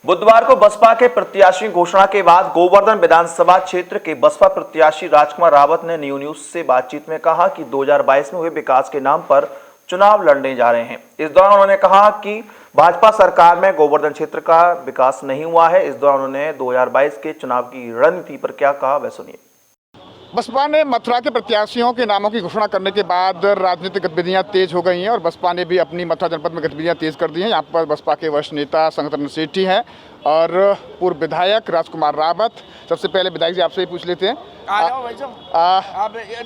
बुधवार को बसपा के प्रत्याशी घोषणा के बाद गोवर्धन विधानसभा क्षेत्र के बसपा प्रत्याशी राजकुमार रावत ने न्यूज से बातचीत में कहा कि 2022 में हुए विकास के नाम पर चुनाव लड़ने जा रहे हैं। इस दौरान उन्होंने कहा कि भाजपा सरकार में गोवर्धन क्षेत्र का विकास नहीं हुआ है। इस दौरान उन्होंने 2022 के चुनाव की रणनीति पर क्या कहा, वह सुनिए। बसपा ने मथुरा के प्रत्याशियों के नामों की घोषणा करने के बाद राजनीतिक गतिविधियां तेज हो गई हैं और बसपा ने भी अपनी मथुरा जनपद में गतिविधियां तेज कर दी हैं। यहाँ पर बसपा के वरिष्ठ नेता संगठन सेठी हैं और पूर्व विधायक राजकुमार रावत। सबसे पहले विधायक जी आपसे ही पूछ लेते हैं,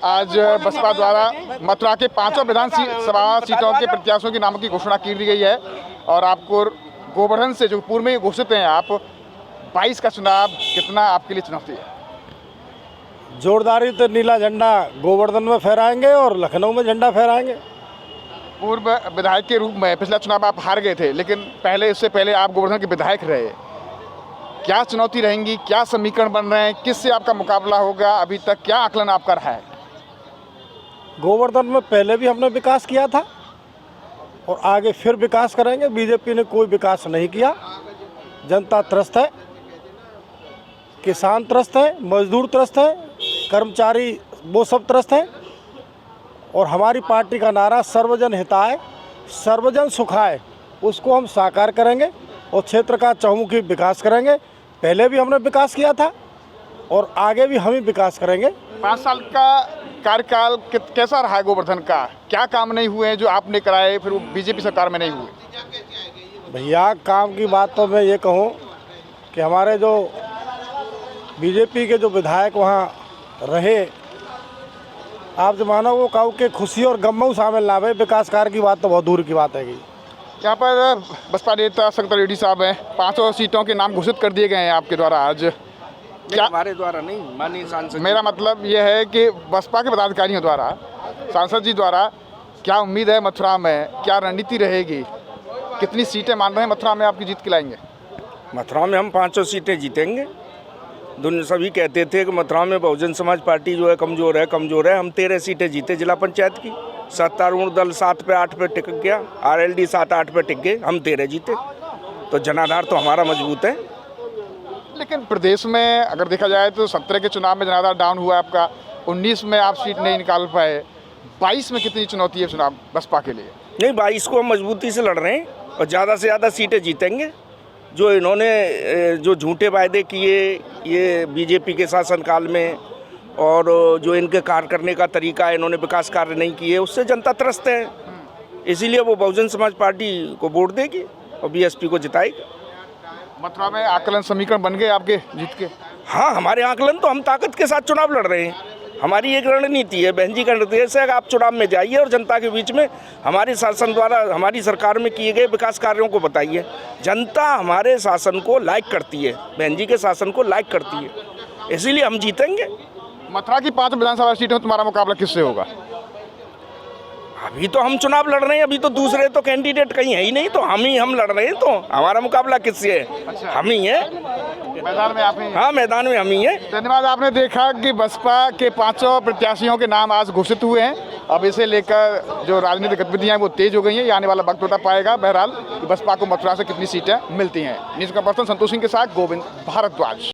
आज बसपा द्वारा मथुरा के 5 विधानसभा सीटों के प्रत्याशियों के नामों की घोषणा की दी गई है और आपको गोवर्धन से जो पूर्व में घोषित हैं आप 22 का चुनाव कितना आपके लिए चुनौती है? जोरदारी तो नीला झंडा गोवर्धन में फहराएंगे और लखनऊ में झंडा फहराएंगे। पूर्व विधायक के रूप में पिछला चुनाव आप हार गए थे, लेकिन इससे पहले आप गोवर्धन के विधायक रहे। क्या चुनौती रहेंगी, क्या समीकरण बन रहे हैं, किससे आपका मुकाबला होगा, अभी तक क्या आकलन आपका रहा है? गोवर्धन में पहले भी हमने विकास किया था और आगे फिर विकास करेंगे। बीजेपी ने कोई विकास नहीं किया। जनता त्रस्त है, किसान त्रस्त है, मजदूर त्रस्त है, कर्मचारी वो सब त्रस्त हैं और हमारी पार्टी का नारा सर्वजन हिताय सर्वजन सुखाय, उसको हम साकार करेंगे और क्षेत्र का चहुमुखी विकास करेंगे। पहले भी हमने विकास किया था और आगे भी हम ही विकास करेंगे। 5 साल का कार्यकाल कैसा रहा है गोवर्धन का? क्या काम नहीं हुए हैं जो आपने कराए, फिर वो बीजेपी सरकार में नहीं हुए? भैया काम की बात तो मैं ये कहूँ कि हमारे जो बीजेपी के जो विधायक वहाँ रहे, आप जो मानो वो कहो कि खुशी और गम में शामिल ना हुए, विकास कार्य की बात तो बहुत दूर की बात है। यहाँ पर बसपा नेता संगठन रेड्डी साहब हैं, 5 सीटों के नाम घोषित कर दिए गए हैं आपके द्वारा आज। क्या हमारे द्वारा नहीं, माननीय सांसद, मेरा मतलब ये है कि बसपा के पदाधिकारियों द्वारा, सांसद जी द्वारा क्या उम्मीद है मथुरा में, क्या रणनीति रहेगी, कितनी सीटें मान रहे हैं मथुरा में आपकी जीत के लाएंगे? मथुरा में हम 5 सीटें जीतेंगे। सभी कहते थे कि मथुरा में बहुजन समाज पार्टी जो है कमज़ोर है। हम 13 सीटें जीते जिला पंचायत की। सत्तारूढ़ दल 7 पे 8 पे टिक गया, आरएलडी 7-8 पे टिक गए, हम 13 जीते। तो जनाधार तो हमारा मजबूत है। लेकिन प्रदेश में अगर देखा जाए तो 17 के चुनाव में जनाधार डाउन हुआ आपका, 19 में आप सीट नहीं निकाल पाए, 22 में कितनी चुनौती है चुनाव बसपा के लिए? नहीं, 22 को हम मजबूती से लड़ रहे हैं और ज़्यादा से ज़्यादा सीटें जीतेंगे। जो इन्होंने जो झूठे वायदे किए ये बीजेपी के शासनकाल में और जो इनके कार्य करने का तरीका है, इन्होंने विकास कार्य नहीं किए, उससे जनता त्रस्त है। इसीलिए वो बहुजन समाज पार्टी को वोट देगी और बीएसपी को जिताएगी। मथुरा में आकलन समीकरण बन गए आपके जीत के? हाँ, हमारे आकलन तो हम ताकत के साथ चुनाव लड़ रहे हैं। हमारी एक रणनीति है, बहन जी का निर्देश है कि आप चुनाव में जाइए और जनता के बीच में हमारे शासन द्वारा हमारी सरकार में किए गए विकास कार्यों को बताइए। जनता हमारे शासन को लाइक करती है, बहन जी के शासन को लाइक करती है, इसीलिए हम जीतेंगे। मथुरा की 5 विधानसभा सीटों में तुम्हारा मुकाबला किससे होगा? अभी तो हम चुनाव लड़ रहे हैं, अभी तो दूसरे तो कैंडिडेट कहीं है ही नहीं, तो हम लड़ रहे हैं। तो हमारा मुकाबला किससे है? अच्छा। हम ही है मैदान में आप ही? हाँ, मैदान में हम ही है। धन्यवाद। आपने देखा कि बसपा के 5 प्रत्याशियों के नाम आज घोषित हुए हैं। अब इसे लेकर जो राजनीतिक गतिविधियां वो तेज हो गई हैं। ये आने वाला वक्त बता पाएगा बहरहाल कि बसपा को मथुरा से कितनी सीटें मिलती हैं। न्यूज़ का पर्सन संतोष सिंह के साथ गोविंद भारद्वाज।